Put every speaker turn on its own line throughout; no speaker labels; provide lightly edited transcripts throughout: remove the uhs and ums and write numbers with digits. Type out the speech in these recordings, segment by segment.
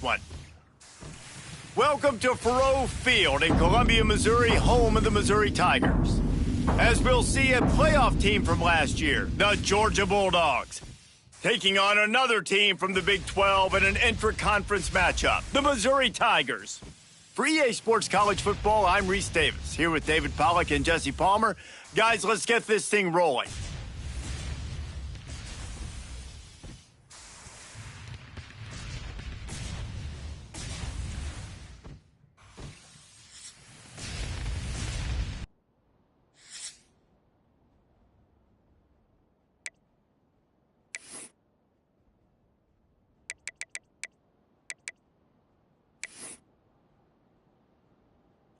one. Welcome to Faroe Field in Columbia, Missouri, home of the Missouri Tigers. As we'll see, a playoff team from last year, the Georgia Bulldogs, taking on another team from the Big 12 in an intra-conference matchup, the Missouri Tigers. For EA Sports College Football, I'm Reese Davis, here with David Pollack and Jesse Palmer. Guys, let's get this thing rolling.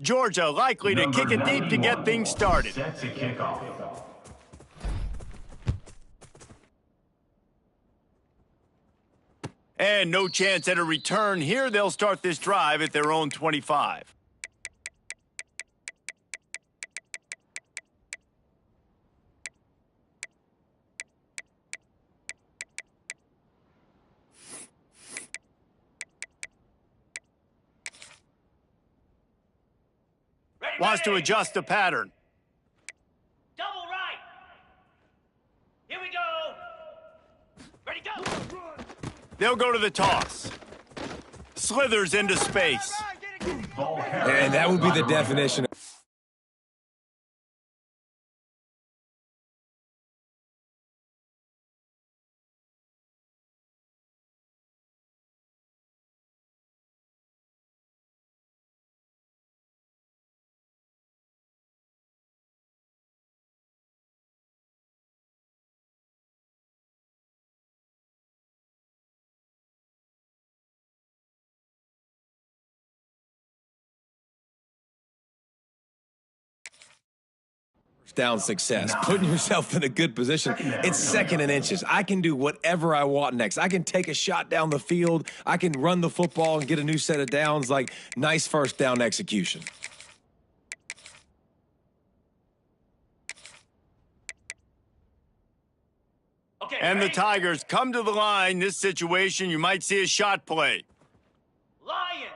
Georgia likely to kick it deep to get things started.
Set to kick off.
And no chance at a return here. They'll start this drive at their own 25. Wants to adjust the pattern.
Double right. Here we go. Ready, go.
They'll go to the toss. Slithers into space.
And that would be the definition. Down success, putting yourself in a good position. It's second and inches. I can do whatever I want next. I can take a shot down the field. I can run the football and get a new set of downs. Like, nice first down execution.
Okay,
And the
ready?
Tigers come to the line. This situation, you might see a shot play.
Lion.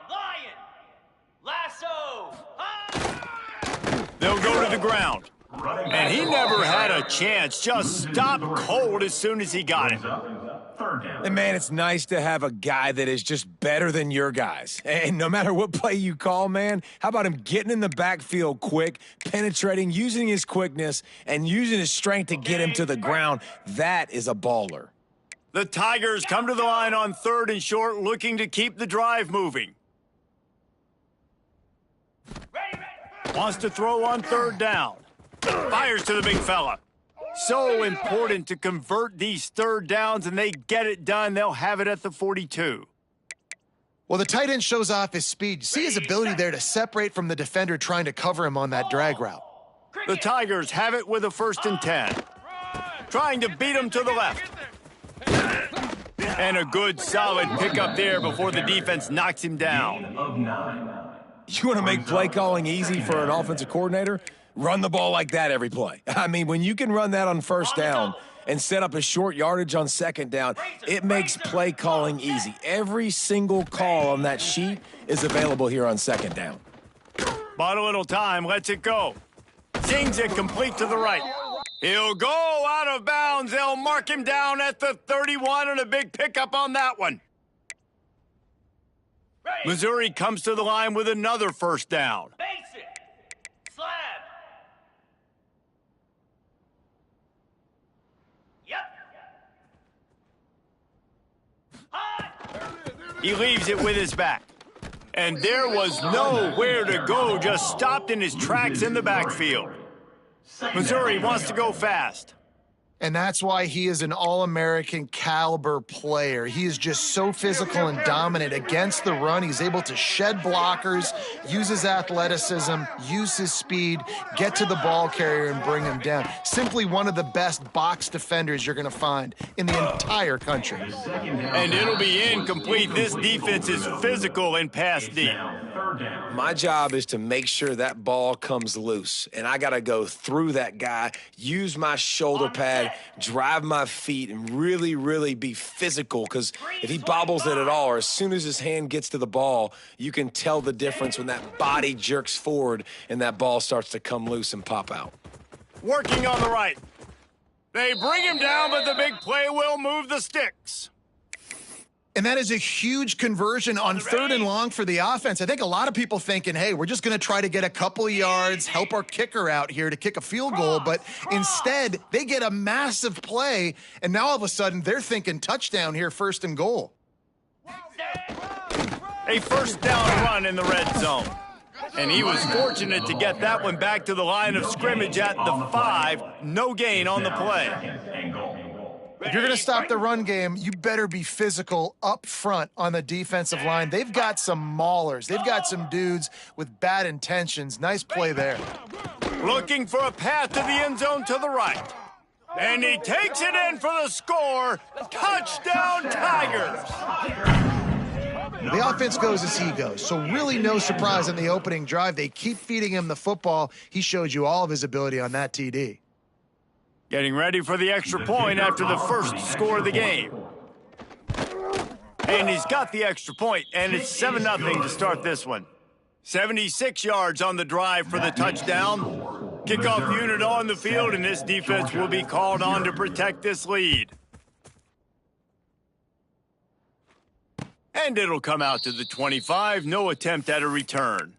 Lasso. Ah!
They'll go to the ground. And he never had a chance. Just stopped cold as soon as he got it.
Third down.
And, man, it's nice to have a guy that is just better than your guys. And no matter what play you call, man, how about him getting in the backfield quick, penetrating, using his quickness, and using his strength to get him to the ground? That is a baller.
The Tigers come to the line on 3rd and short, looking to keep the drive moving.
Ready.
Wants to throw on 3rd down. Fires to the big fella. So important to convert these 3rd downs, and they get it done. They'll have it at the 42.
Well, the tight end shows off his speed. See his ability there to separate from the defender trying to cover him on that drag route.
The Tigers have it with a 1st and 10. Trying to beat him to the left. And a good, solid pickup there before the defense knocks him down.
Of 9.
You want to make play calling easy for an offensive coordinator? Run the ball like that every play. I mean, when you can run that on 1st down and set up a short yardage on 2nd down, it makes play calling easy. Every single call on that sheet is available here on 2nd down.
Bought a little time, lets it go. Sings it complete to the right. He'll go out of bounds. They'll mark him down at the 31, and a big pickup on that one.
Ready.
Missouri comes to the line with another 1st down.
Basic. Slab. Yep. Hot.
He leaves it with his back. And there was nowhere to go, just stopped in his tracks in the backfield. Missouri wants to go fast.
And that's why he is an All-American caliber player. He is just so physical and dominant against the run. He's able to shed blockers, use his athleticism, use his speed, get to the ball carrier and bring him down. Simply one of the best box defenders you're going to find in the entire country.
And it'll be incomplete. This defense is physical and pass deep.
My job is to make sure that ball comes loose, and I got to go through that guy, use my shoulder pad, drive my feet, and really, really be physical, because if he bobbles it at all, or as soon as his hand gets to the ball, you can tell the difference when that body jerks forward and that ball starts to come loose and pop out.
Working on the right. They bring him down, but the big play will move the sticks.
And that is a huge conversion on 3rd and long for the offense. I think a lot of people thinking, hey, we're just going to try to get a couple of yards, help our kicker out here to kick a field goal. But instead, they get a massive play, and now all of a sudden they're thinking touchdown here, 1st and goal.
A first down run in the red zone. And he was fortunate to get that one back to the line of scrimmage at the 5. No gain on the play.
If you're going to stop the run game, you better be physical up front on the defensive line. They've got some maulers. They've got some dudes with bad intentions. Nice play there.
Looking for a path to the end zone to the right. And he takes it in for the score. Touchdown, Tigers.
The offense goes as he goes, so really no surprise in the opening drive. They keep feeding him the football. He showed you all of his ability on that TD.
Getting ready for the extra point after the first score of the game. And he's got the extra point, and it's 7-0 to start this one. 76 yards on the drive for the touchdown. Kickoff unit on the field, and this defense will be called on to protect this lead. And it'll come out to the 25. No attempt at a return.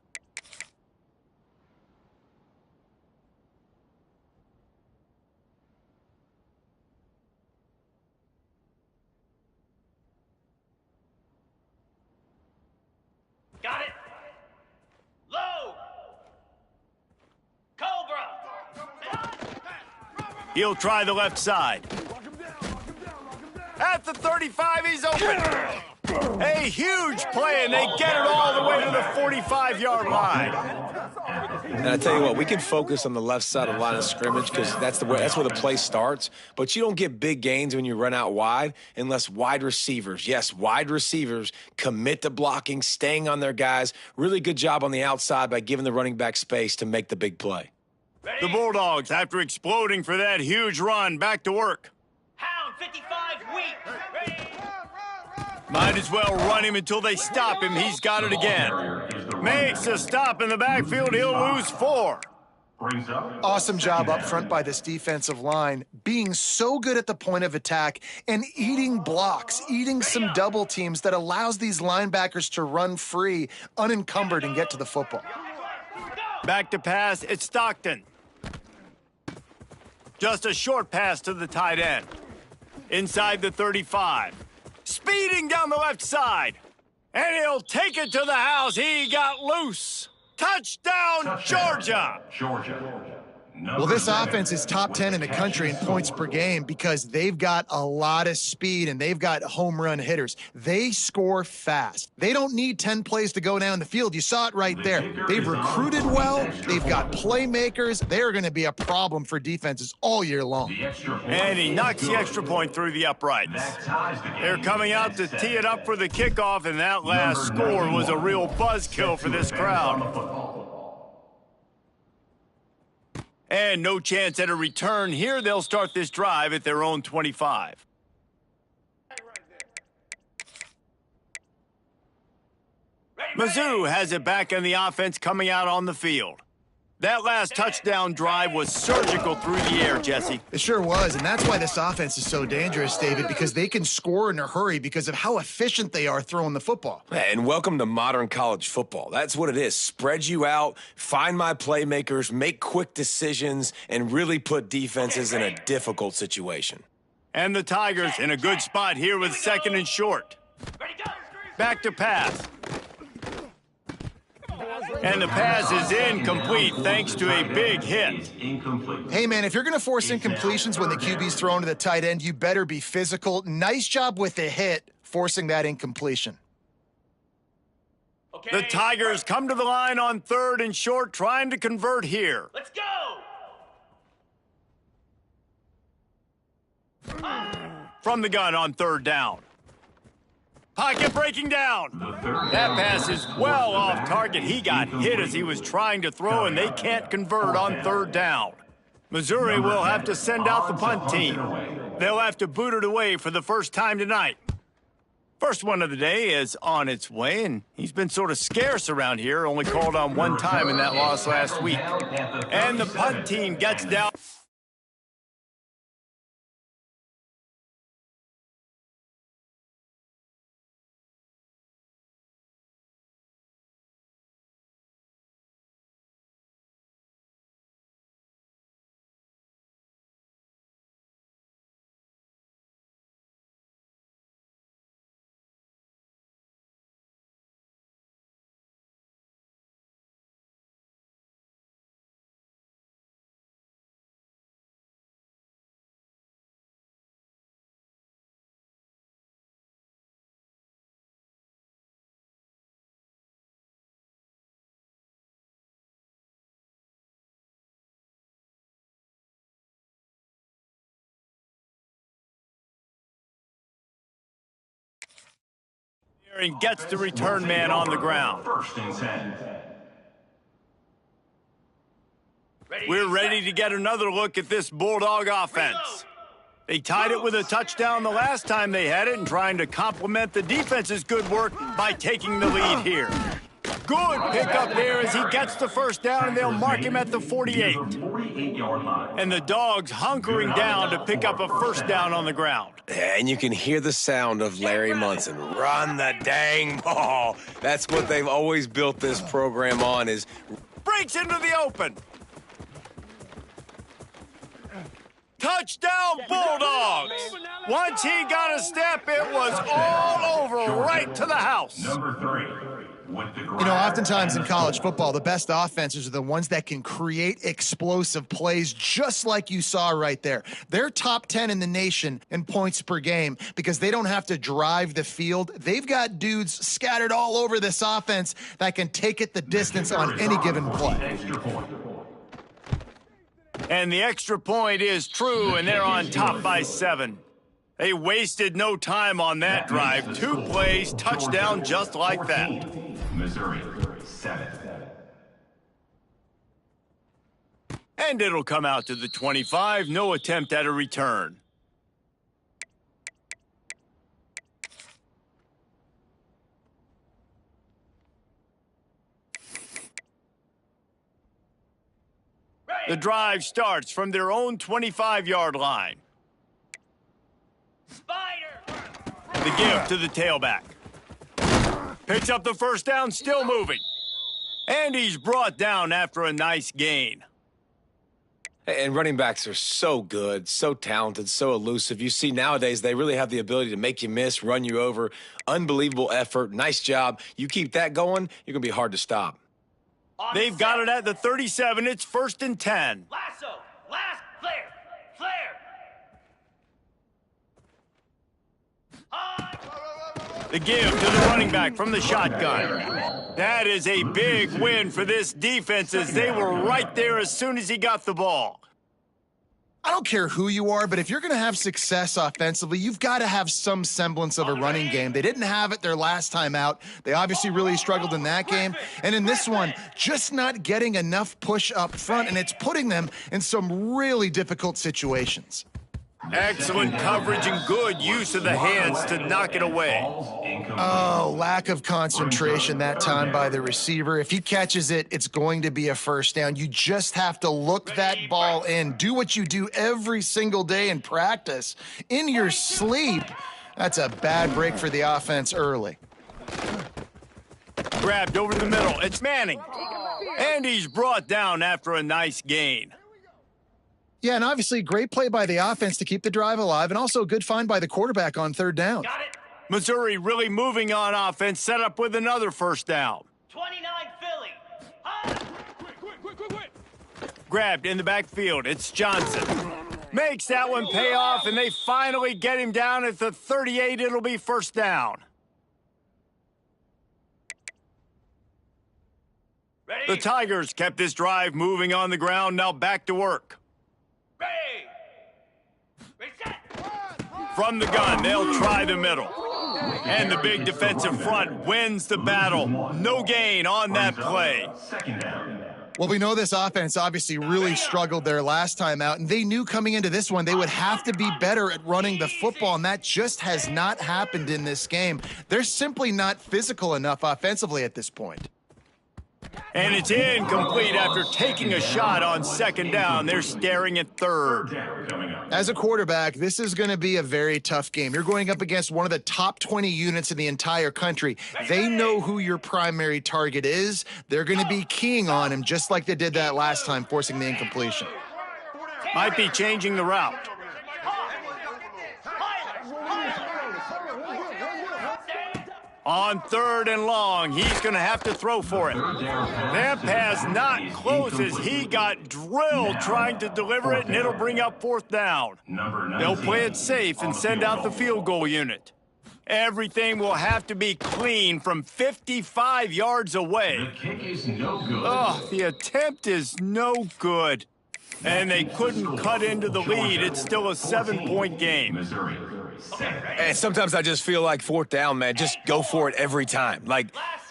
Got it. Low. Cobra.
He'll try the left side. At the 35, he's open. A huge play, and they get it all the way to the 45-yard line.
And I tell you what, we can focus on the left side of the line of scrimmage because that's where the play starts. But you don't get big gains when you run out wide unless wide receivers, yes, wide receivers, commit to blocking, staying on their guys. Really good job on the outside by giving the running back space to make the big play.
The Bulldogs, after exploding for that huge run, back to work.
Hound 55 weak. Ready.
Might as well run him until they stop him. He's got it again. Makes a stop in the backfield. He'll lose 4.
Awesome job up front by this defensive line, being so good at the point of attack and eating blocks, eating some double teams that allows these linebackers to run free, unencumbered, and get to the football.
Back to pass, it's Stockton. Just a short pass to the tight end. Inside the 35. Speeding down the left side. And he'll take it to the house. He got loose. Touchdown, Georgia.
Well, this offense is top 10 in the country in points per game because they've got a lot of speed and they've got home run hitters. They score fast. They don't need 10 plays to go down the field. You saw it right there. They've recruited well. They've got playmakers. They're going to be a problem for defenses all year long.
And he knocks the extra point through the uprights. They're coming out to tee it up for the kickoff, and that last score was a real buzzkill for this crowd. And no chance at a return here. They'll start this drive at their own 25. Mizzou has it back in the offense coming out on the field. That last touchdown drive was surgical through the air, Jesse.
It sure was, and that's why this offense is so dangerous, David, because they can score in a hurry because of how efficient they are throwing the football.
And welcome to modern college football. That's what it is. Spread you out, find my playmakers, make quick decisions, and really put defenses in a difficult situation.
And the Tigers in a good spot here with 2nd and short. Back to pass. And the pass is incomplete thanks to a big hit.
Hey, man, if you're going to force incompletions when the QB's thrown to the tight end, you better be physical. Nice job with the hit, forcing that incompletion.
The Tigers come to the line on 3rd and short, trying to convert here.
Let's go.
From the gun on 3rd down. Pocket breaking down. That pass is well off target. He got hit as he was trying to throw, and they can't convert on third down. Missouri will have to send out the punt team. They'll have to boot it away for the first time tonight. First one of the day is on its way, and he's been sort of scarce around here, only called on one time in that loss last week. And the punt team gets down. And gets the return man on the ground.
First and 10.
We're ready to get another look at this Bulldog offense. They tied it with a touchdown the last time they had it and trying to complement the defense's good work by taking the lead here. Good pickup there as he gets the first down, and they'll mark him at the 48. And the Dogs hunkering down to pick up a first down on the ground.
And you can hear the sound of Larry Munson. Run the dang ball. That's what they've always built this program on, is
breaks into the open. Touchdown, Bulldogs! Once he got a step, it was all over, right to the house.
Number 3.
You know, oftentimes in college football, the best offenses are the ones that can create explosive plays, just like you saw right there. They're top 10 in the nation in points per game because they don't have to drive the field. They've got dudes scattered all over this offense that can take it the distance on any given play.
And the extra point is true, and they're on top by 7. They wasted no time on that drive. 2 plays, touchdown just like that.
Missouri, 7.
And it'll come out to the 25. No attempt at a return. The drive starts from their own 25-yard line.
Spider!
The give to the tailback. Picks up the first down, still moving. And he's brought down after a nice gain.
And running backs are so good, so talented, so elusive. You see nowadays they really have the ability to make you miss, run you over. Unbelievable effort. Nice job. You keep that going, you're going to be hard to stop.
They've got it at the 37. It's 1st and 10.
Lasso! Last flare! Flare!
The give to the running back from the shotgun. That is a big win for this defense as they were right there as soon as he got the ball.
I don't care who you are, but if you're going to have success offensively, you've got to have some semblance of a running game. They didn't have it their last time out. They obviously really struggled in that game. And in this one, just not getting enough push up front, and it's putting them in some really difficult situations.
Excellent coverage and good use of the hands to knock it away.
Oh, lack of concentration that time by the receiver. If he catches it, it's going to be a first down. You just have to look that ball in. Do what you do every single day in practice. In your sleep. That's a bad break for the offense early.
Grabbed over the middle. It's Manning. And he's brought down after a nice gain.
Yeah, and obviously great play by the offense to keep the drive alive, and also a good find by the quarterback on third down.
Got it!
Missouri really moving on offense, set up with another first down.
29 Philly! Hot!
Grabbed in the backfield. It's Johnson. Makes that one pay off, and they finally get him down at the 38. It'll be first down.
Ready?
The Tigers kept this drive moving on the ground. Now back to work.
Ready! Reset!
From the gun, they'll try the middle. And the big defensive front wins the battle. No gain on that play.
Second down.
Well, we know this offense obviously really struggled their last time out, and they knew coming into this one they would have to be better at running the football, and that just has not happened in this game. They're simply not physical enough offensively at this point.
And it's incomplete after taking a shot on second down. They're staring at third.
Down coming up.
As a quarterback, this is going to be a very tough game. You're going up against one of the top 20 units in the entire country. They know who your primary target is. They're going to be keying on him just like they did that last time, forcing the incompletion.
Might be changing the route. On third and long, he's going to have to throw for it. That pass not close as he got drilled trying to deliver it, and it'll bring up fourth down. They'll play it safe and send out the field goal unit. Everything will have to be clean from 55 yards away.
The kick is no good.
Oh, the attempt is no good. And they couldn't cut into the lead. It's still a 7-point game.
Missouri, 7.
And sometimes I just feel like fourth down, man, just go for it every time. Like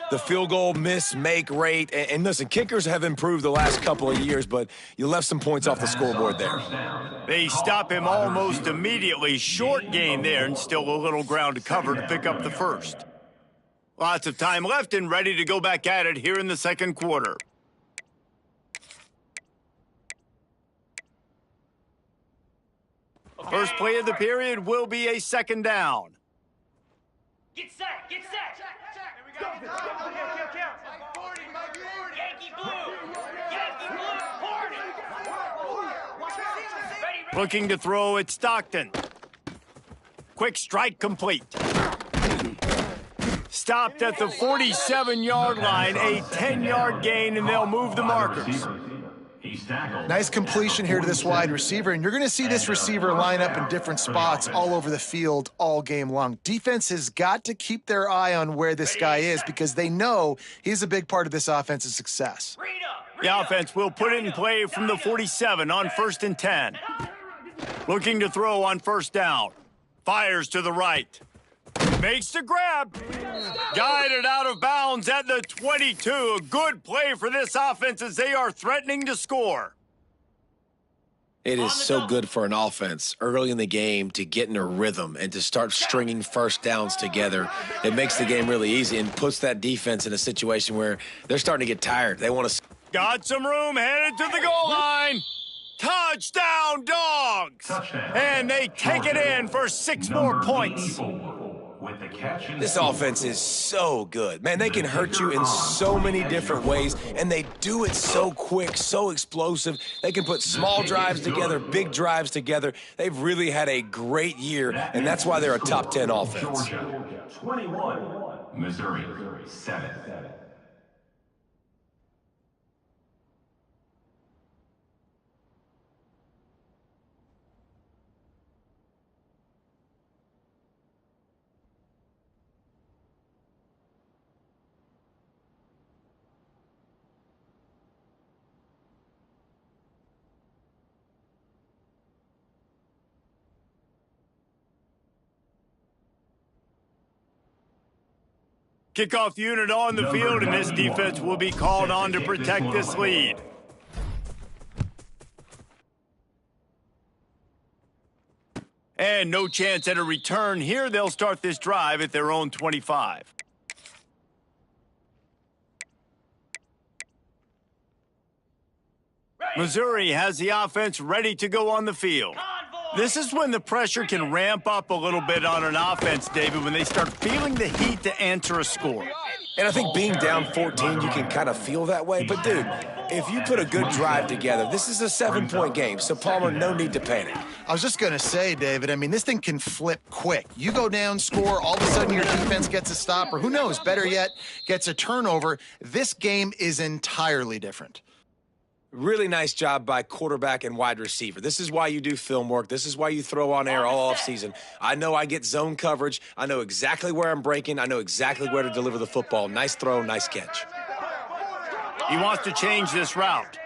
the field goal miss-make rate. And listen, kickers have improved the last couple of years, but you left some points off the scoreboard there.
They stop him almost immediately. Short gain there, and still a little ground to cover to pick up the first. Lots of time left and ready to go back at it here in the second quarter. First play of the period will be a second down.
Get set! Get set! Yankee blue! Yankee blue! Hornet! Ready,
Looking to throw at Stockton. Quick strike complete. Stopped at the 47-yard line, a 10-yard gain, and they'll move the markers.
Nice completion here to this wide receiver, and you're going to see this receiver line up in different spots all over the field all game long. Defense has got to keep their eye on where this guy is because they know he's a big part of this offense's success.
The offense will put it in play from the 47 on 1st and 10. Looking to throw on first down. Fires to the right. Makes the grab. Guided out of bounds at the 22. A good play for this offense as they are threatening to score.
It is so good for an offense early in the game to get in a rhythm and to start stringing first downs together. It makes the game really easy and puts that defense in a situation where they're starting to get tired. They want to...
Got some room, headed to the goal line. Touchdown, Dogs! And they take it in for 6 more points.
This offense is so good. Man, they can hurt you in so many different ways, and they do it so quick, so explosive. They can put small drives together, big drives together. They've really had a great year, and that's why they're a top 10 offense.
21, Missouri, 7.
Kickoff unit on the field, and this defense will be called on to protect this lead. And no chance at a return here. They'll start this drive at their own 25. Missouri has the offense ready to go on the field. This is when the pressure can ramp up a little bit on an offense, David, when they start feeling the heat to answer a score.
And I think being down 14, you can kind of feel that way. But, dude, if you put a good drive together, this is a 7-point game. So, Palmer, no need to panic.
I was just going to say, David, I mean, this thing can flip quick. You go down, score, all of a sudden your defense gets a stop, or who knows, better yet, gets a turnover. This game is entirely different.
Really nice job by quarterback and wide receiver. This is why you do film work. This is why you throw on air all offseason. I know I get zone coverage. I know exactly where I'm breaking. I know exactly where to deliver the football. Nice throw, nice catch.
He wants to change this route.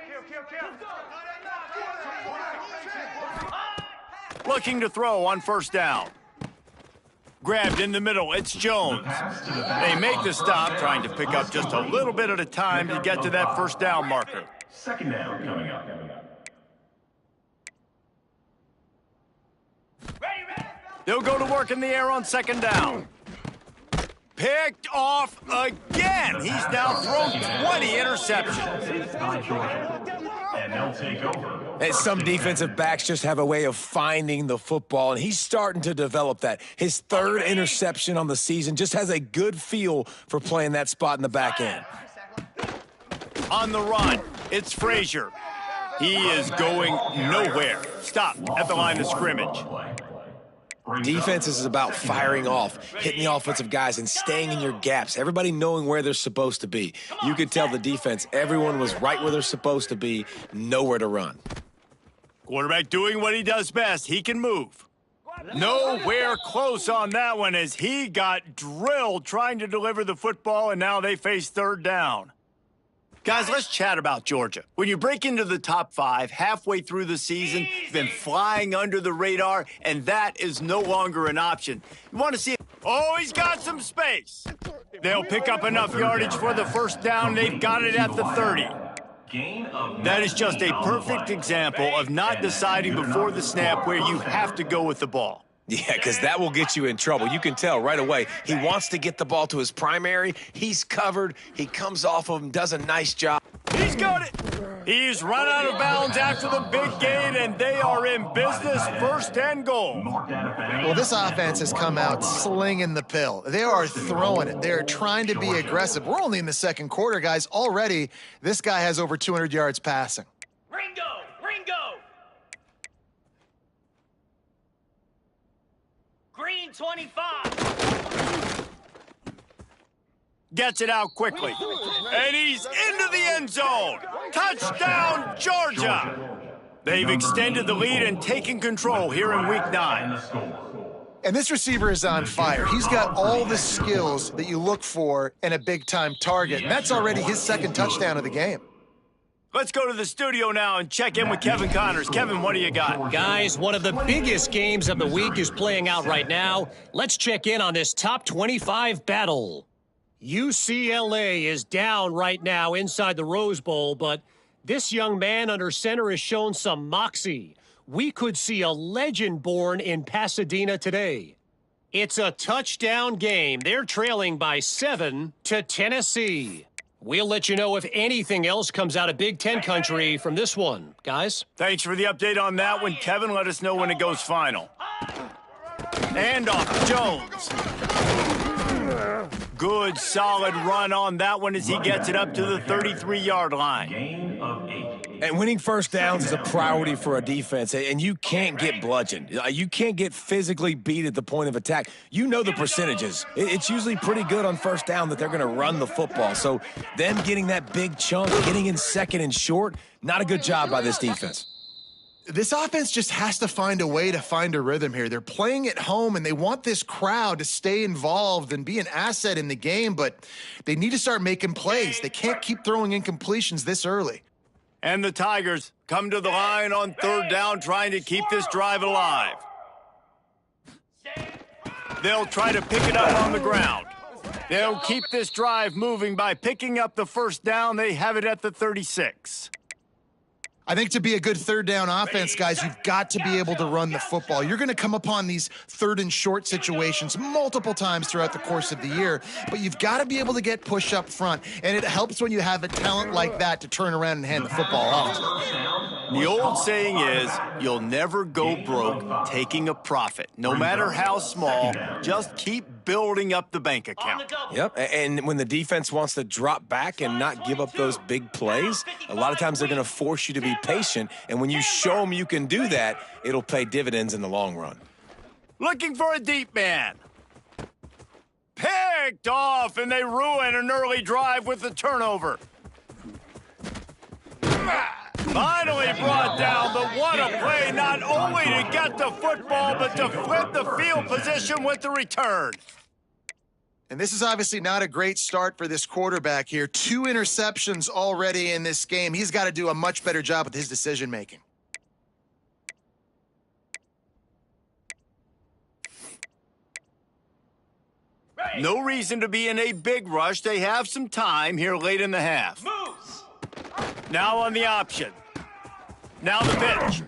Looking to throw on first down. Grabbed in the middle, it's Jones. They make the stop, trying to pick up just a little bit at a time to get to that first down marker.
Second down coming up.
They'll go to work in the air on second down. Picked off again. He's now thrown 20 interceptions.
By Georgia. And they'll take over.
And some defensive backs just have a way of finding the football, and he's starting to develop that. His third interception on the season, just has a good feel for playing that spot in the back end.
On the run, it's Frazier. He is going nowhere. Stop at the line of scrimmage.
Defenses is about firing off, hitting the offensive guys, and staying in your gaps. Everybody knowing where they're supposed to be. You could tell the defense, everyone was right where they're supposed to be, nowhere to run.
Quarterback doing what he does best. He can move. Nowhere close on that one as he got drilled trying to deliver the football, and now they face third down. Guys, let's chat about Georgia. When you break into the top 5 halfway through the season, you've been flying under the radar, and that is no longer an option. You want to see it? Oh, he's got some space. They'll pick up enough yardage for the first down. They've got it at the 30. That is just a perfect example of not deciding before the snap where you have to go with the ball.
Yeah, because that will get you in trouble. You can tell right away. He wants to get the ball to his primary. He's covered. He comes off of him, does a nice job.
He's got it. He's run out of bounds after the big gain, and they are in business, first and goal.
Well, this offense has come out slinging the pill. They are throwing it. They are trying to be aggressive. We're only in the second quarter, guys. Already, this guy has over 200 yards passing.
Ringo! Green 25.
Gets it out quickly. And he's into the end zone. Touchdown, Georgia. They've extended the lead and taken control here in week 9.
And this receiver is on fire. He's got all the skills that you look for in a big-time target. And that's already his second touchdown of the game.
Let's go to the studio now and check in with Kevin Connors. Kevin, what do you got?
Guys, one of the biggest games of the week is playing out right now. Let's check in on this top 25 battle. UCLA is down right now inside the Rose Bowl, but this young man under center has shown some moxie. We could see a legend born in Pasadena today. It's a touchdown game. They're trailing by 7 to Tennessee. We'll let you know if anything else comes out of Big Ten country from this one, guys.
Thanks for the update on that one, Kevin. Let us know when it goes final. And off Jones. Good, solid run on that one as he gets it up to the 33-yard line.
Gain of 8.
And winning first downs is a priority for a defense, and you can't get bludgeoned. You can't get physically beat at the point of attack. You know the percentages. It's usually pretty good on first down that they're going to run the football. So them getting that big chunk, getting in second and short, not a good job by this defense.
This offense just has to find a way to find a rhythm here. They're playing at home, and they want this crowd to stay involved and be an asset in the game, but they need to start making plays. They can't keep throwing incompletions this early.
And the Tigers come to the line on third down, trying to keep this drive alive. They'll try to pick it up on the ground. They'll keep this drive moving by picking up the first down. They have it at the 36.
I think to be a good third down offense, guys, you've got to be able to run the football. You're going to come upon these third and short situations multiple times throughout the course of the year, but you've got to be able to get push up front, and it helps when you have a talent like that to turn around and hand the football off.
The old saying is, you'll never go broke taking a profit. No matter how small, just keep building up the bank account.
Yep, and when the defense wants to drop back and not give up those big plays, a lot of times they're going to force you to be patient, and when you show them you can do that, it'll pay dividends in the long run.
Looking for a deep man. Picked off, and they ruin an early drive with the turnover. Finally brought down, but what a play, not only to get the football, but to flip the field position with the return.
And this is obviously not a great start for this quarterback here. 2 interceptions already in this game. He's got to do a much better job with his decision-making.
No reason to be in a big rush. They have some time here late in the half.
Moves.
Now on the option. Now the pitch.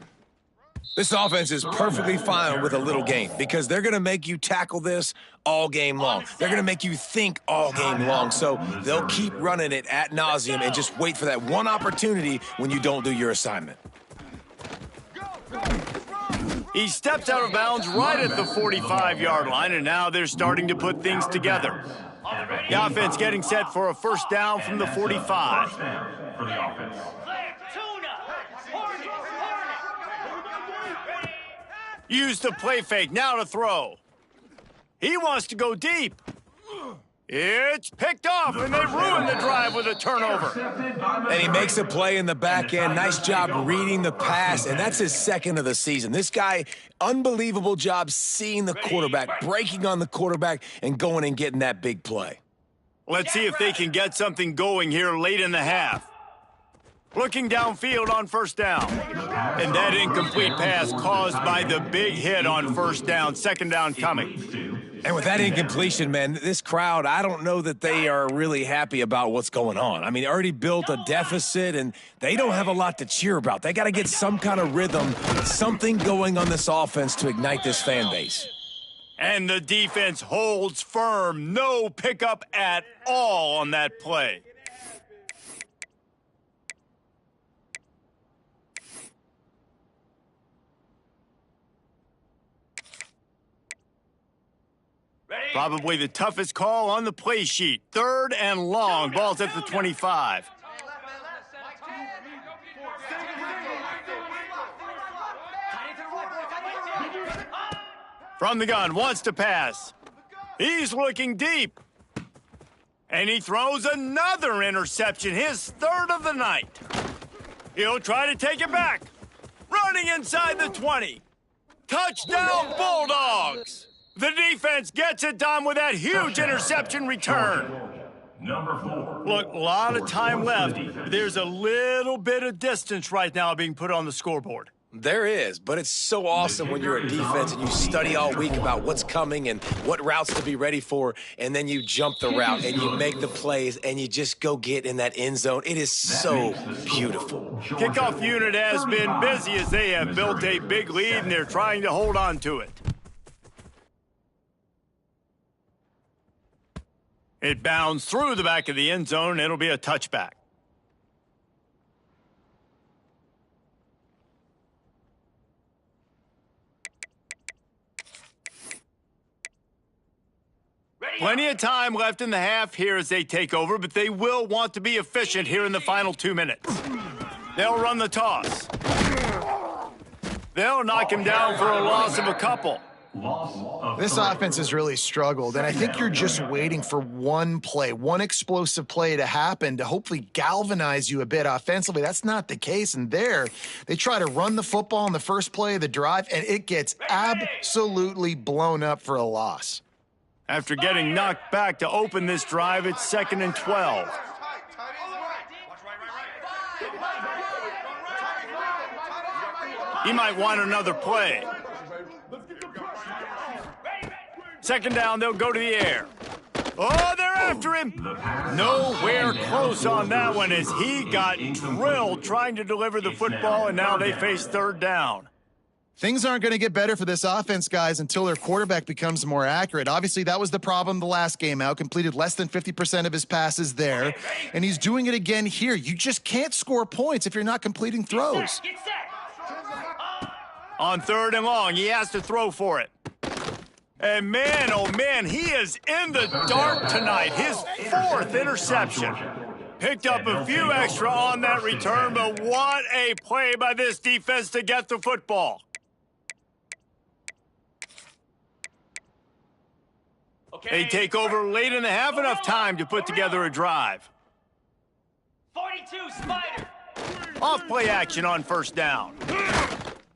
This offense is perfectly fine with a little game because they're going to make you tackle this all game long. They're going to make you think all game long. So they'll keep running it ad nauseum and just wait for that one opportunity when you don't do your assignment.
He steps out of bounds right at the 45-yard line, and now they're starting to put things together. The offense getting set for a first down from the 45.
First down for the offense.
Use the play fake, now to throw. He wants to go deep. It's picked off, and they ruin the drive with a turnover.
And he makes a play in the back end. Nice job reading the pass, and that's his second of the season. This guy, unbelievable job seeing the quarterback, breaking on the quarterback, and going and getting that big play.
Let's see if they can get something going here late in the half. Looking downfield on first down. And that incomplete pass caused by the big hit on first down. Second down coming.
And with that incompletion, man, this crowd, I don't know that they are really happy about what's going on. I mean, they already built a deficit, and they don't have a lot to cheer about. They got to get some kind of rhythm, something going on this offense to ignite this fan base.
And the defense holds firm. No pickup at all on that play. Probably the toughest call on the play sheet. Third and long. Ball's at the 25. From the gun, wants to pass. He's looking deep. And he throws another interception, his third of the night. He'll try to take it back. Running inside the 20. Touchdown, Bulldogs! The defense gets it done with that huge interception return.
Number 4.
Look, a lot of time left. There's a little bit of distance right now being put on the scoreboard.
There is, but it's so awesome when you're a defense and you study all week about what's coming and what routes to be ready for, and then you jump the route and you make the plays and you just go get in that end zone. It is so beautiful.
Kickoff unit has been busy as they have built a big lead and they're trying to hold on to it. It bounds through the back of the end zone. It'll be a touchback. Plenty of time left in the half here as they take over, but they will want to be efficient here in the final 2 minutes. They'll run the toss. They'll knock him down for a loss of a couple.
This offense has really struggled, and I think you're just waiting for one play, one explosive play to happen to hopefully galvanize you a bit offensively. That's not the case, and there, they try to run the football in the first play of the drive, and it gets absolutely blown up for a loss.
After getting knocked back to open this drive, it's 2nd and 12. He might want another play. Second down, they'll go to the air. Oh, they're after him. Nowhere close on that one as he got drilled trying to deliver the football, and now they face third down.
Things aren't going to get better for this offense, guys, until their quarterback becomes more accurate. Obviously, that was the problem the last game out. Completed less than 50% of his passes there, and he's doing it again here. You just can't score points if you're not completing throws.
On third and long, he has to throw for it. And man, oh man, he is in the dark tonight. His 4th interception. Picked up a few extra on that return, but what a play by this defense to get the football. They take over late in the half, enough time to put together a drive.
42 Spider.
Off play action on first down.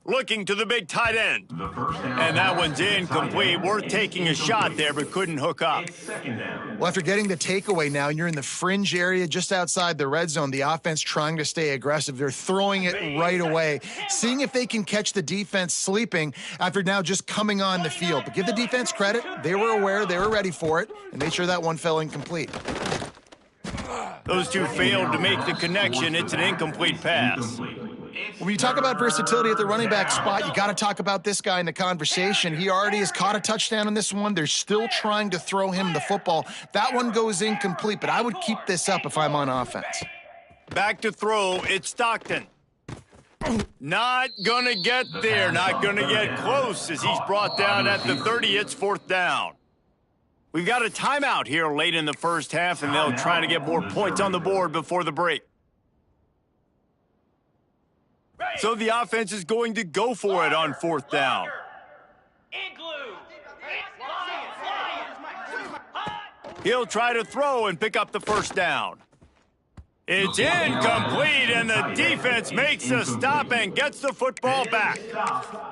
looking to the big tight end.
The first down.
And that one's incomplete. Worth taking a shot there, but couldn't hook up.
It's second down.
Well, after getting the takeaway now, and you're in the fringe area just outside the red zone, the offense trying to stay aggressive. They're throwing it right away, seeing if they can catch the defense sleeping after now just coming on the field. But give the defense credit. They were aware, they were ready for it, and made sure that one fell incomplete.
Those two failed to make the connection. It's an incomplete pass.
When you talk about versatility at the running back spot, you got to talk about this guy in the conversation. He already has caught a touchdown on this one. They're still trying to throw him the football. That one goes incomplete, but I would keep this up if I'm on offense.
Back to throw, it's Stockton. Not gonna get there, not gonna get close as he's brought down at the 30. It's fourth down. We've got a timeout here late in the first half, and they'll try to get more points on the board before the break. So the offense is going to go for it on fourth down. He'll try to throw and pick up the first down. It's incomplete, and the defense makes a stop and gets the football back.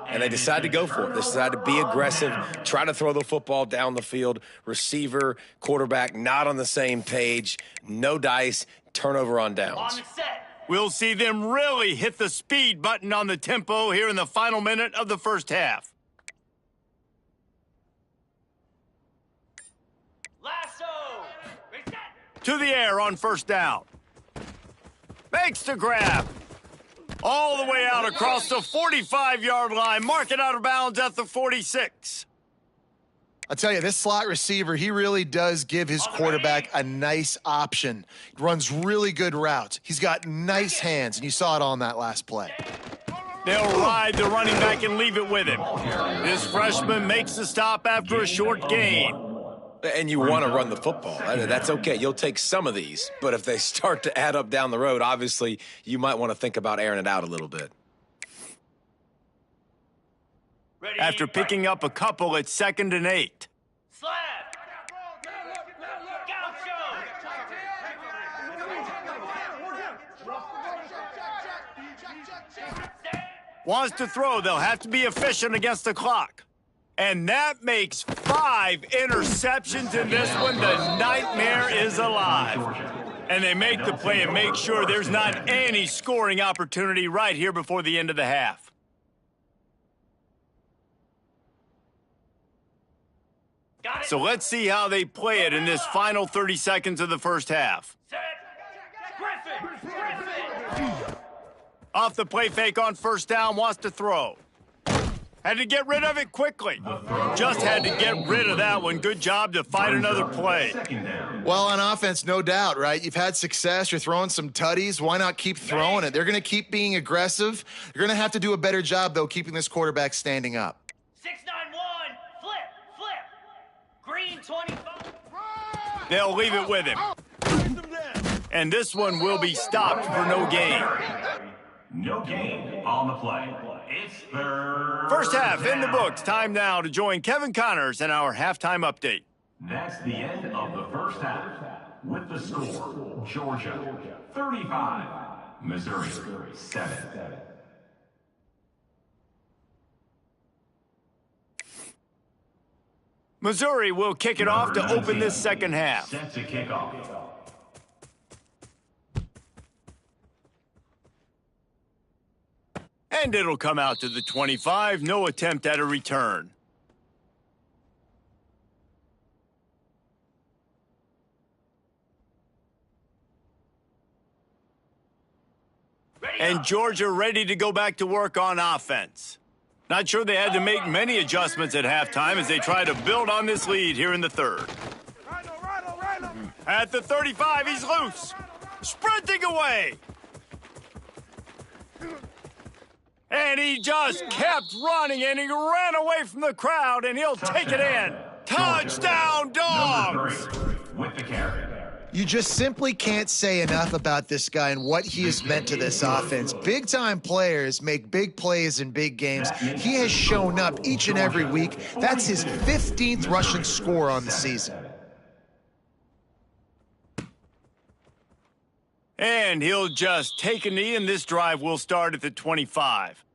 And they decide to go for it. They decide to be aggressive, try to throw the football down the field. Receiver, quarterback, not on the same page. No dice, turnover on downs.
We'll see them really hit the speed button on the tempo here in the final minute of the first half.
Lasso!
To the air on first down. Makes the grab. All the way out across the 45-yard line. Mark it out of bounds at the 46.
I'll tell you, this slot receiver, he really does give his quarterback a nice option. Runs really good routes. He's got nice hands, and you saw it on that last play.
They'll ride the running back and leave it with him. This freshman makes the stop after a short gain.
And you want to run the football. That's okay. You'll take some of these. But if they start to add up down the road, obviously, you might want to think about airing it out a little bit.
After picking up a couple, it's 2nd and 8.
Slap!
Wants to throw. They'll have to be efficient against the clock. And that makes 5 interceptions in this one. The nightmare is alive. And they make the play and make sure there's not any scoring opportunity right here before the end of the half. So let's see how they play it in this final 30 seconds of the first half. Off the play fake on first down, wants to throw. Had to get rid of it quickly. Just had to get rid of that one. Good job to fight another play.
Well, on offense, no doubt, right? You've had success. You're throwing some tutties. Why not keep throwing it? They're going to keep being aggressive. You're going to have to do a better job, though, keeping this quarterback standing up.
6-9-1, flip. Green 25.
They'll leave it with him. And this one will be stopped for no gain.
No gain on the play. It's third.
First half in the books. Time now to join Kevin Connors in our halftime update.
That's the end of the first half. With the score, Georgia 35, Missouri 7.
Missouri will kick it off to open this second half.
Set to kick off.
And it'll come out to the 25. No attempt at a return. And Georgia ready to go back to work on offense. Not sure they had to make many adjustments at halftime as they try to build on this lead here in the third. At the 35, he's loose. Sprinting away. And he just kept running, and he ran away from the crowd, and he'll take it in. Touchdown, Dogs!
With the carry.
You just simply can't say enough about this guy and what he has meant to this offense. Big-time players make big plays in big games. He has shown up each and every week. That's his 15th rushing score on the season.
And he'll just take a knee, and this drive will start at the 25.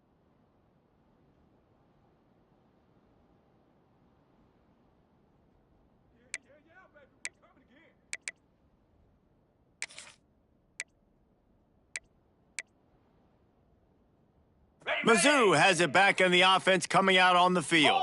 Mizzou has it back in the offense coming out on the field.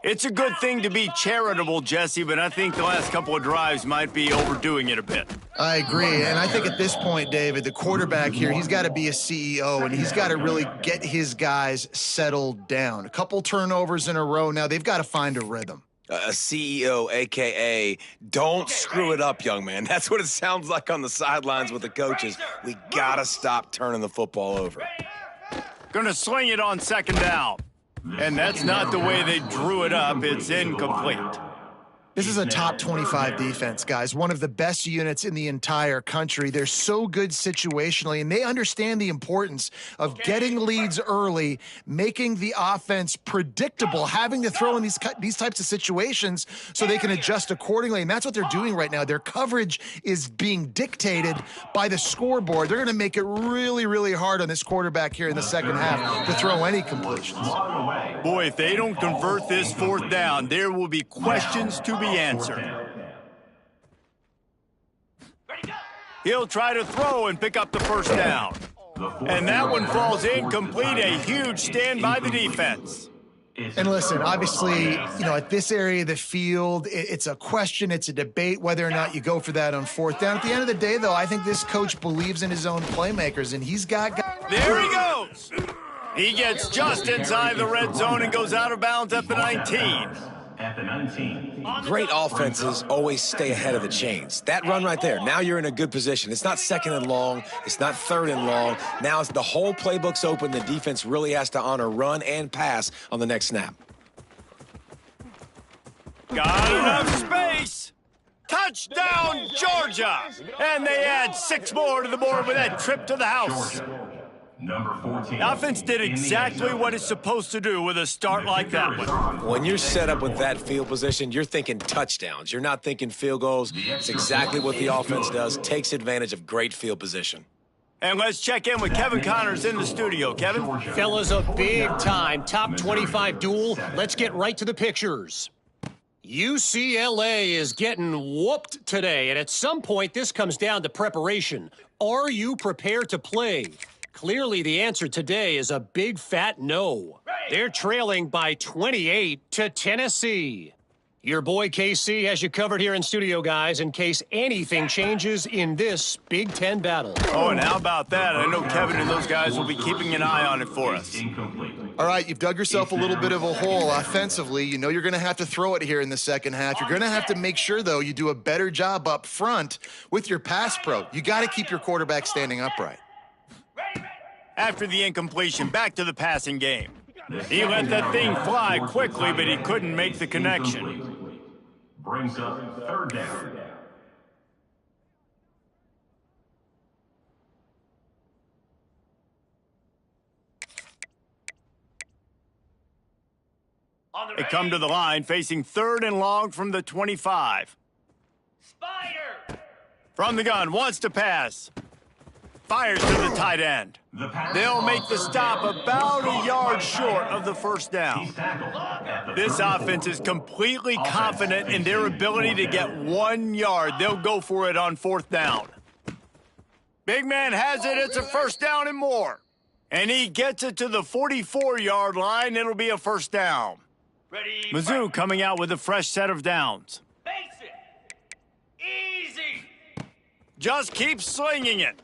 It's a good thing to be charitable, Jesse, but I think the last couple of drives might be overdoing it a bit.
I agree, and I think at this point, David, the quarterback here, he's got to be a CEO, and he's got to really get his guys settled down. A couple turnovers in a row now. They've got to find a rhythm.
A CEO, a.k.a. don't screw it up, young man. That's what it sounds like on the sidelines with the coaches. We got to stop turning the football over.
Gonna sling it on second down. And that's not the way they drew it up. It's incomplete.
This is a top 25 defense, guys. One of the best units in the entire country. They're so good situationally, and they understand the importance of getting leads early, making the offense predictable, having to throw in these types of situations so they can adjust accordingly. And that's what they're doing right now. Their coverage is being dictated by the scoreboard. They're going to make it really, really hard on this quarterback here in the second half to throw any completions.
Boy, if they don't convert this fourth down, there will be questions to be answered. He'll try to throw and pick up the first down. And that one falls incomplete. A huge stand by the defense.
And listen, obviously, at this area of the field, it's a question, it's a debate whether or not you go for that on fourth down. At the end of the day, though, I think this coach believes in his own playmakers, and he's got guys.
There he goes. He gets just inside the red zone and goes out of bounds at the 19.
At the 19.
Great offenses always stay ahead of the chains. That run right there, now you're in a good position. It's not second and long. It's not third and long. Now the whole playbook's open. The defense really has to honor run and pass on the next snap.
Got enough space. Touchdown, Georgia. And they add 6 more to the board with that trip to the house.
Number 14.
The offense did exactly what it's supposed to do with a start like that one.
When you're set up with that field position, you're thinking touchdowns. You're not thinking field goals. It's exactly what the offense does, takes advantage of great field position.
And let's check in with Kevin Connors in the studio. Kevin?
Fellas, a big-time top 25 duel. Let's get right to the pictures. UCLA is getting whooped today, and at some point this comes down to preparation. Are you prepared to play? Clearly, the answer today is a big fat no. They're trailing by 28 to Tennessee. Your boy KC has you covered here in studio, guys, in case anything changes in this Big Ten battle.
Oh, and how about that? I know Kevin and those guys will be keeping an eye on it for us.
All right, you've dug yourself a little bit of a hole offensively. You know you're going to have to throw it here in the second half. You're going to have to make sure, though, you do a better job up front with your pass pro. You got to keep your quarterback standing upright.
After the incompletion, back to the passing game. He let that thing fly quickly, but he couldn't make the connection.
Brings up third down.
They come to the line, facing third and long from the 25.
Spider!
From the gun, wants to pass. Fires to the tight end. They'll make the stop about a yard short of the first down. This offense is completely confident in their ability to get 1 yard. They'll go for it on fourth down. Big man has it. It's a first down and more. And he gets it to the 44-yard line. It'll be a first down.
Ready?
Mizzou coming out with a fresh set of downs.
Basic! Easy!
Just keep slinging it.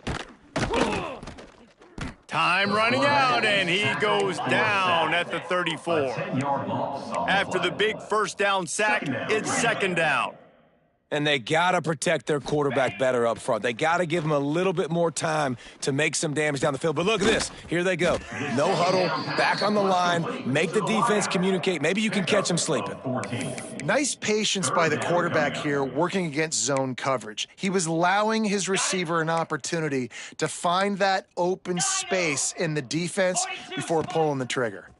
Time running out, and he goes down at the 34. After the big first down sack, it's second down.
And they got to protect their quarterback better up front. They got to give him a little bit more time to make some damage down the field. But look at this. Here they go. No huddle, back on the line, make the defense communicate. Maybe you can catch him sleeping.
Nice patience by the quarterback here working against zone coverage. He was allowing his receiver an opportunity to find that open space in the defense before pulling the trigger.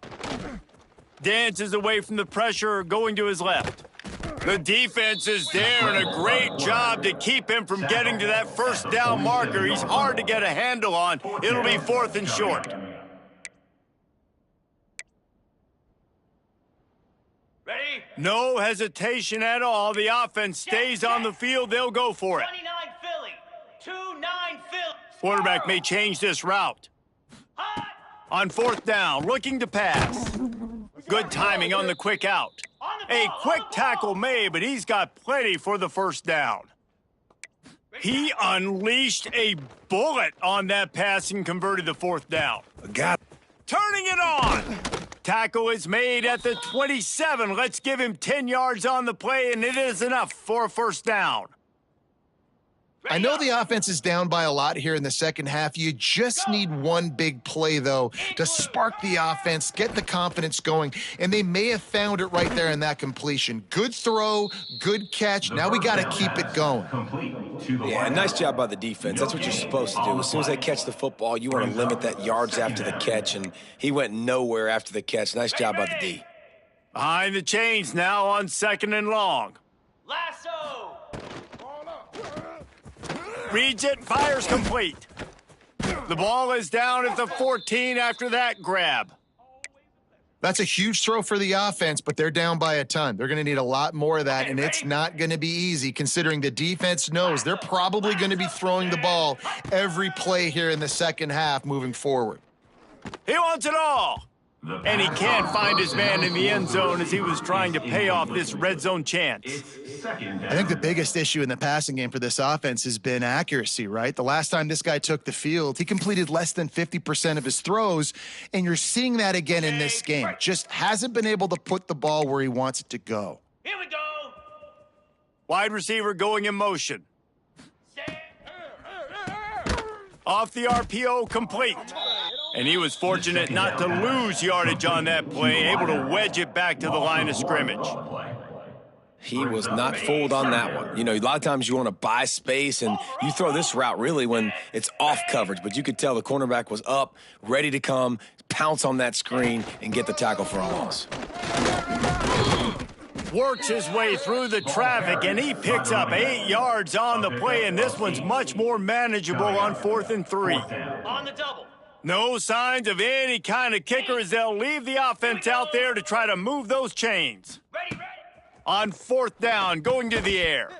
Dances away from the pressure, going to his left. The defense is there, and a great job to keep him from getting to that first down marker. He's hard to get a handle on. It'll be fourth and short.
Ready?
No hesitation at all. The offense stays on the field. They'll go for it.
29 Philly. 2-9 Philly.
Quarterback may change this route.
Hot.
On fourth down, looking to pass. Good timing on the quick out. A quick tackle made, but he's got plenty for the first down. He unleashed a bullet on that pass and converted the fourth down.
Got
Turning it on. Tackle is made at the 27. Let's give him 10 yards on the play, and it is enough for a first down.
I know the offense is down by a lot here in the second half. You just need one big play, though, to spark the offense, get the confidence going, and they may have found it right there in that completion. Good throw, good catch. Now we got to keep it going.
Yeah, nice job by the defense. That's what you're supposed to do. As soon as they catch the football, you want to limit that yards after the catch, and he went nowhere after the catch. Nice job by the D.
Behind the chains now on second and long.
Lasso.
Reads it, fires complete. The ball is down at the 14 after that grab.
That's a huge throw for the offense, but they're down by a ton. They're going to need a lot more of that, and it's not going to be easy considering the defense knows they're probably going to be throwing the ball every play here in the second half moving forward.
He wants it all. And he can't find his man in the end zone as he was trying to pay off this red zone chance.
I think the biggest issue in the passing game for this offense has been accuracy, right? The last time this guy took the field, he completed less than 50% of his throws, and you're seeing that again in this game. Just hasn't been able to put the ball where he wants it to go.
Here we go.
Wide receiver going in motion. Off the RPO, complete. And he was fortunate not to lose yardage on that play, able to wedge it back to the line of scrimmage.
He was not fooled on that one. You know, a lot of times you want to buy space, and you throw this route really when it's off coverage, but you could tell the cornerback was up, ready to come, pounce on that screen, and get the tackle for a loss.
Works his way through the traffic, and he picks up 8 yards on the play, and this one's much more manageable on 4th and 3.
On the double.
No signs of any kind of kicker as they'll leave the offense out there to try to move those chains.
Ready.
On 4th down, going to the air.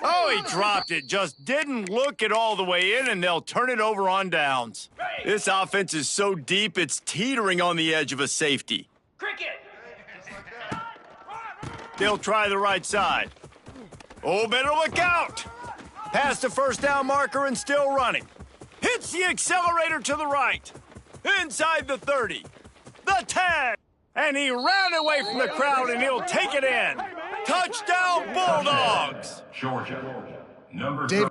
Oh, he dropped it. Just didn't look it all the way in, and they'll turn it over on downs. This offense is so deep, it's teetering on the edge of a safety.
Cricket.
They'll try the right side. Oh, better look out. Past the first down marker and still running. Hits the accelerator to the right. Inside the 30. The 10. And he ran away from the crowd, and he'll take it in. Touchdown, Bulldogs.
Georgia. Number
Dave.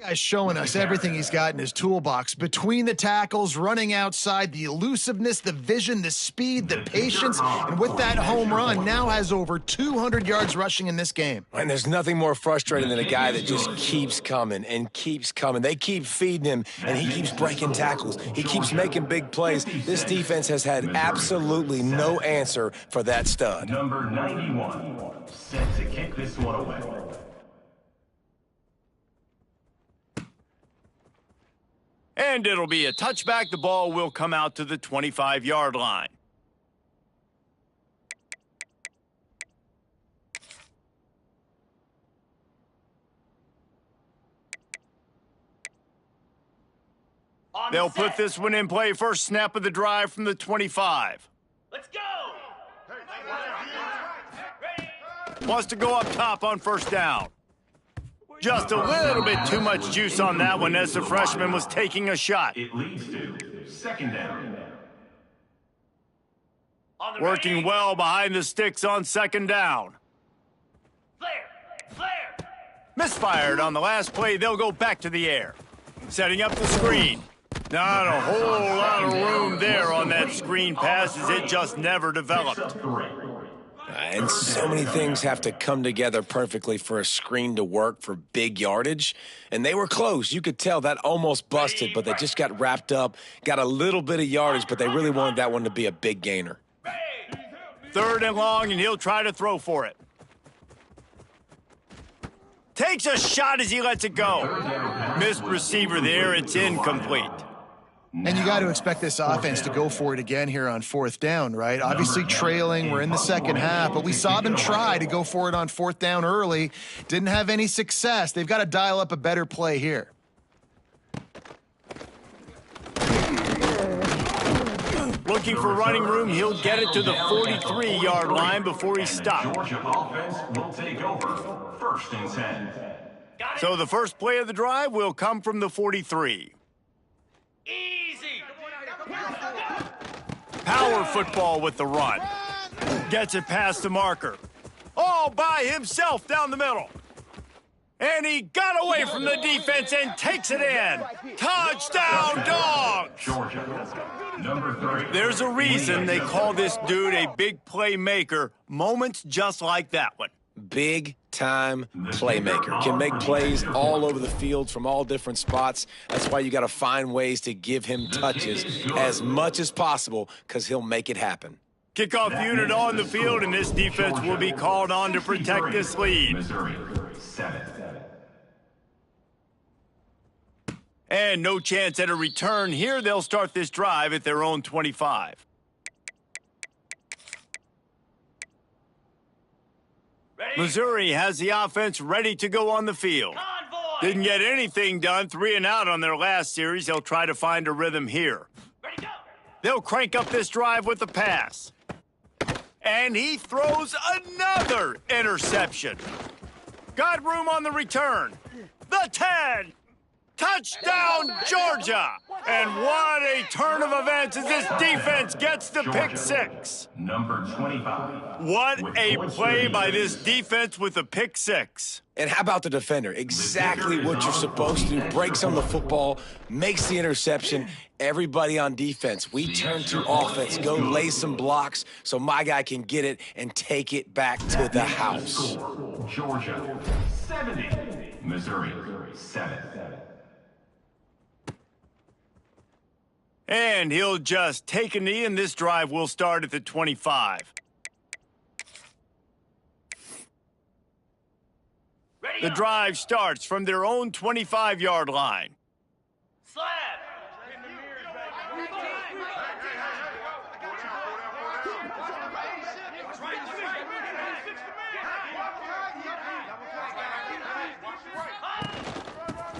Guy's showing us everything he's got in his toolbox. Between the tackles, running outside, the elusiveness, the vision, the speed, the patience, and with that home run, now has over 200 yards rushing in this game.
And there's nothing more frustrating than a guy that just keeps coming and keeps coming. They keep feeding him, and he keeps breaking tackles. He keeps making big plays. This defense has had absolutely no answer for that stud.
Number 91, set to kick this one away.
And it'll be a touchback. The ball will come out to the 25-yard line. They'll put this one in play. First snap of the drive from the 25.
Let's go. Ready.
Wants to go up top on first down. Just a little bit too much juice on that one as the freshman was taking a shot.
It leads to second down.
Working well behind the sticks on second down.
Flare.
Misfired on the last play. They'll go back to the air. Setting up the screen. Not a whole lot of room there on that screen pass as it just never developed.
And so many things have to come together perfectly for a screen to work for big yardage. And they were close. You could tell that almost busted, but they just got wrapped up, got a little bit of yardage, but they really wanted that one to be a big gainer.
Third and long, and he'll try to throw for it. Takes a shot as he lets it go. Missed receiver there. It's incomplete.
And you got to expect this offense to go for it again here on fourth down, right? Obviously trailing. We're in the second half, but we saw them try to go for it on fourth down early. Didn't have any success. They've got to dial up a better play here.
Looking for running room. He'll get it to the 43-yard line before he stopped.
Georgia offense will take over. 1st and 10.
So the first play of the drive will come from the 43.
Easy.
Power football with the run. Gets it past the marker. All by himself down the middle. And he got away from the defense and takes it in. Touchdown, Dogs!
Georgia, number 3.
There's a reason they call this dude a big playmaker. Moments just like that one.
Big-time playmaker. Can make plays all over the field from all different spots. That's why you got to find ways to give him touches as much as possible because he'll make it happen.
Kickoff unit on the field, and this defense will be called on to protect this lead.
Missouri, 7.
And no chance at a return here. They'll start this drive at their own 25. Missouri has the offense ready to go on the field.
Convoy.
Didn't get anything done. 3 and out on their last series. They'll try to find a rhythm here.
Ready, go.
They'll crank up this drive with the pass. And he throws another interception. Got room on the return. The 10. Touchdown, Georgia! And what a turn of events as this defense gets the pick 6.
Number 25.
What a play by this defense with the pick 6.
And how about the defender? Exactly what you're supposed to do. Breaks on the football, makes the interception. Everybody on defense, we turn to offense. Go lay some blocks so my guy can get it and take it back to the house.
Georgia, 70. Missouri, 7.
And he'll just take a knee, and this drive will start at the 25.
Ready,
The
go.
drive starts from their own 25-yard line.
Slab.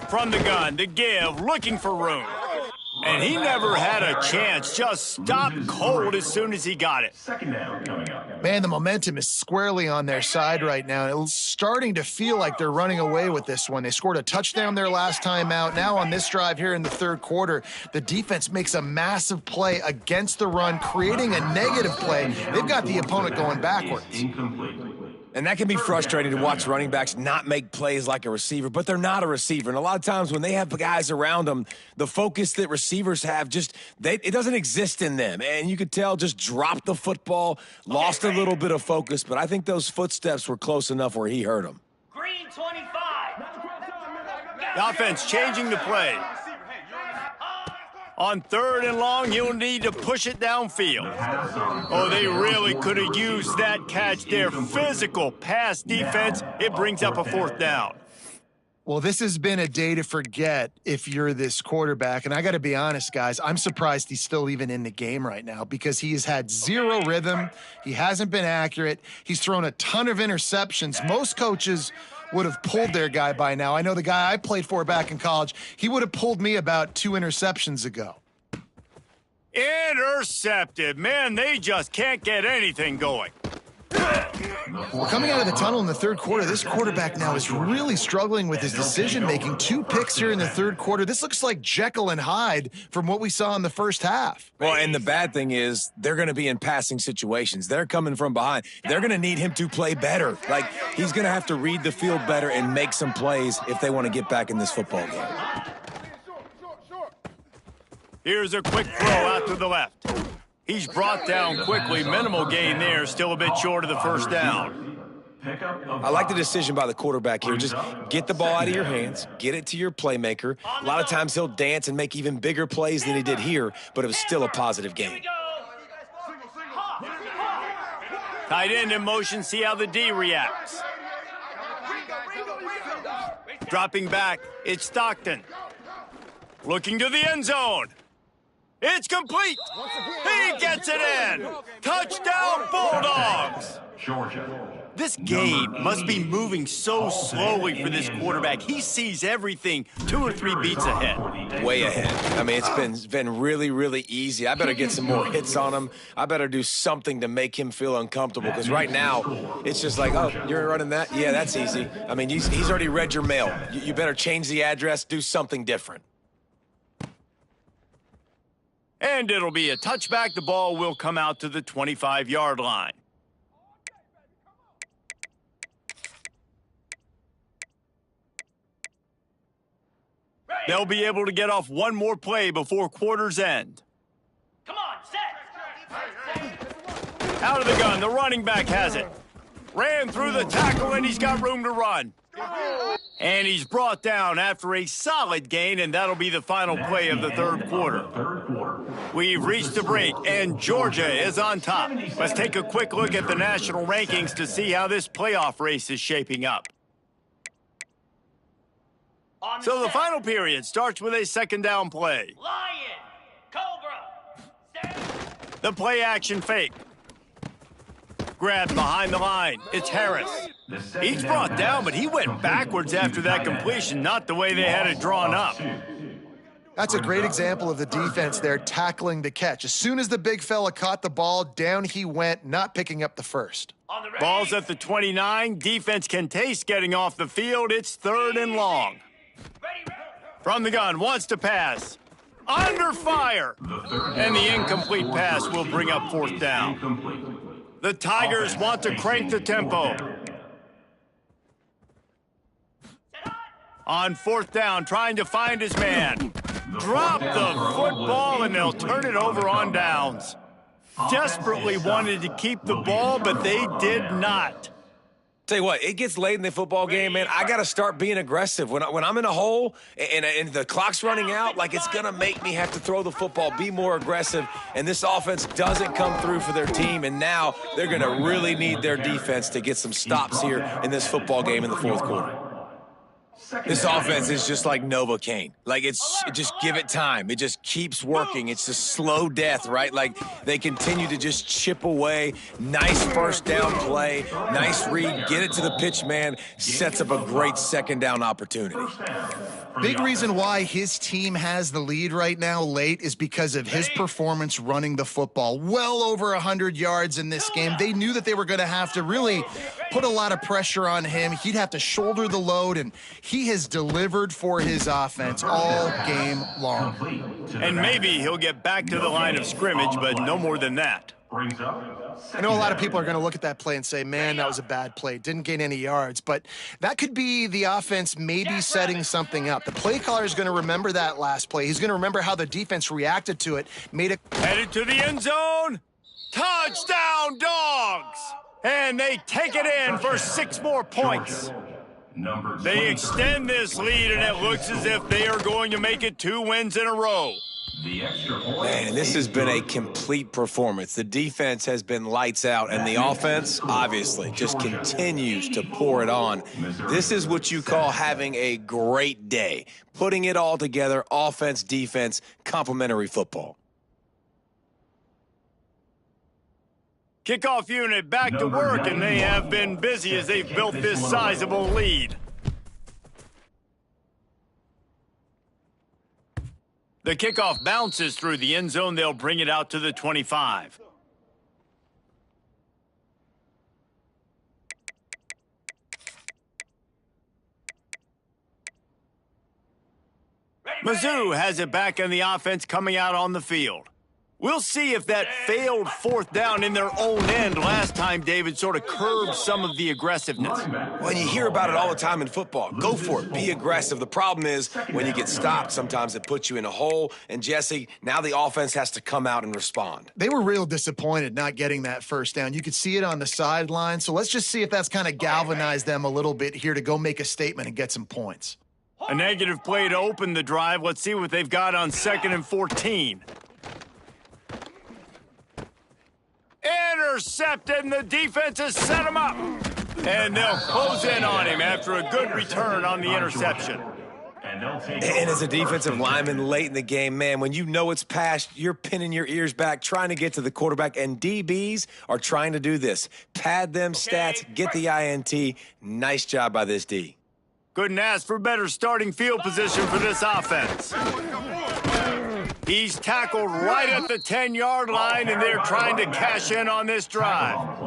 From the gun, the give, looking for room. And he never had a chance, just stopped cold as soon as he got it.
2nd down coming up.
Man, the momentum is squarely on their side right now. It's starting to feel like they're running away with this one. They scored a touchdown their last time out. Now on this drive here in the 3rd quarter, the defense makes a massive play against the run, creating a negative play. They've got the opponent going backwards.
Incomplete.
And that can be frustrating to watch running backs not make plays like a receiver, but they're not a receiver. And a lot of times when they have guys around them, the focus that receivers have it doesn't exist in them. And you could tell just dropped the football, lost a little bit of focus, but I think those footsteps were close enough where he heard them.
Green 25.
The offense changing the play. On 3rd and long, he'll need to push it downfield. Oh, they really could have used that catch there. Physical pass defense. It brings up a 4th down.
Well, this has been a day to forget if you're this quarterback. And I got to be honest, guys, I'm surprised he's still even in the game right now because he has had zero rhythm. He hasn't been accurate. He's thrown a ton of interceptions. Most coaches would have pulled their guy by now. I know the guy I played for back in college, he would have pulled me about 2 interceptions ago.
Intercepted. Man, they just can't get anything going.
Well, coming out of the tunnel in the 3rd quarter, this quarterback now is really struggling with his decision-making. 2 picks here in the 3rd quarter. This looks like Jekyll and Hyde from what we saw in the first half.
Well, and the bad thing is they're going to be in passing situations. They're coming from behind. They're going to need him to play better. Like, he's going to have to read the field better and make some plays if they want to get back in this football game.
Here's a quick throw out to the left. He's brought down quickly. Minimal gain there. Still a bit short of the 1st down.
I like the decision by the quarterback here. Just get the ball out of your hands, get it to your playmaker. A lot of times he'll dance and make even bigger plays than he did here, but it was still a positive game.
Tight end in motion. See how the D reacts. Dropping back, it's Stockton. Looking to the end zone. It's complete. He gets it in. Touchdown, Bulldogs.
Georgia.
This game must be moving so slowly for this quarterback. He sees everything 2 or 3 beats ahead.
Way ahead. I mean, it's been really, really easy. I better get some more hits on him. I better do something to make him feel uncomfortable, because right now it's just like, oh, you're running that? Yeah, that's easy. I mean, he's already read your mail. You better change the address, do something different.
And it'll be a touchback. The ball will come out to the 25-yard line. They'll be able to get off one more play before quarter's end.
Come on, set.
Out of the gun, the running back has it. Ran through the tackle, and he's got room to run. And he's brought down after a solid gain, and that'll be the final play of the third quarter. We've reached the break, and Georgia is on top. Let's take a quick look at the national rankings to see how this playoff race is shaping up. So the final period starts with a second down play.
Lion. Cobra. Set.
The play action fake. Grabbed behind the line. It's Harris. He's brought down, but he went backwards after that completion, not the way they had it drawn up.
That's a great example of the defense there tackling the catch. As soon as the big fella caught the ball, down he went, not picking up the first.
Ball's at the 29. Defense can taste getting off the field. It's 3rd and long. From the gun, wants to pass. Under fire. And the incomplete pass will bring up 4th down. The Tigers want to crank the tempo. On 4th down, trying to find his man. Drop the football, and they'll turn it over on downs. Desperately wanted to keep the ball, but they did not.
Tell you what, it gets late in the football game, man. I got to start being aggressive. When I'm in a hole and the clock's running out, like, it's going to make me have to throw the football, be more aggressive, and this offense doesn't come through for their team, and now they're going to really need their defense to get some stops here in this football game in the 4th quarter. This offense is just like Novocaine. Like, just give it time. It just keeps working. It's just slow death, right? Like, they continue to just chip away. Nice first down play. Nice read. Get it to the pitch man. Sets up a great second down opportunity.
Big reason why his team has the lead right now late is because of his performance running the football. Well over 100 yards in this game. They knew that they were going to have to really put a lot of pressure on him. He'd have to shoulder the load, and he has delivered for his offense all game long.
And maybe he'll get back to the line of scrimmage, but no more than that.
I know a lot of people are going to look at that play and say, man, that was a bad play. Didn't gain any yards. But that could be the offense maybe setting something up. The play caller is going to remember that last play. He's going to remember how the defense reacted to it.
Headed to the end zone. Touchdown, Dogs! And they take it in for 6 more points. They extend this lead, and it looks as if they are going to make it 2 wins in a row.
Man, this has been a complete performance. The defense has been lights out, and the offense, obviously, just continues to pour it on. This is what you call having a great day. Putting it all together, offense, defense, complementary football.
Kickoff unit back to work, and they have been busy as they've built this sizable lead. The kickoff bounces through the end zone. They'll bring it out to the 25. Mizzou has it back in the offense coming out on the field. We'll see if that failed 4th down in their own end last time, David, sort of curbed some of the aggressiveness.
Well, you hear about it all the time in football. Go for it. Be aggressive. The problem is when you get stopped, sometimes it puts you in a hole. And, Jesse, now the offense has to come out and respond.
They were real disappointed not getting that first down. You could see it on the sideline. So let's just see if that's kind of galvanized them a little bit here to go make a statement and get some points.
A negative play to open the drive. Let's see what they've got on 2nd and 14. Intercepted, and the defense has set him up. And they'll close in on him after a good return on the interception.
And as a defensive lineman late in the game, man, when you know it's past, you're pinning your ears back, trying to get to the quarterback, and DBs are trying to do this. Pad them stats, get the INT. Nice job by this D.
Couldn't ask for better starting field position for this offense. He's tackled right at the 10-yard line, and they're trying to cash in on this drive.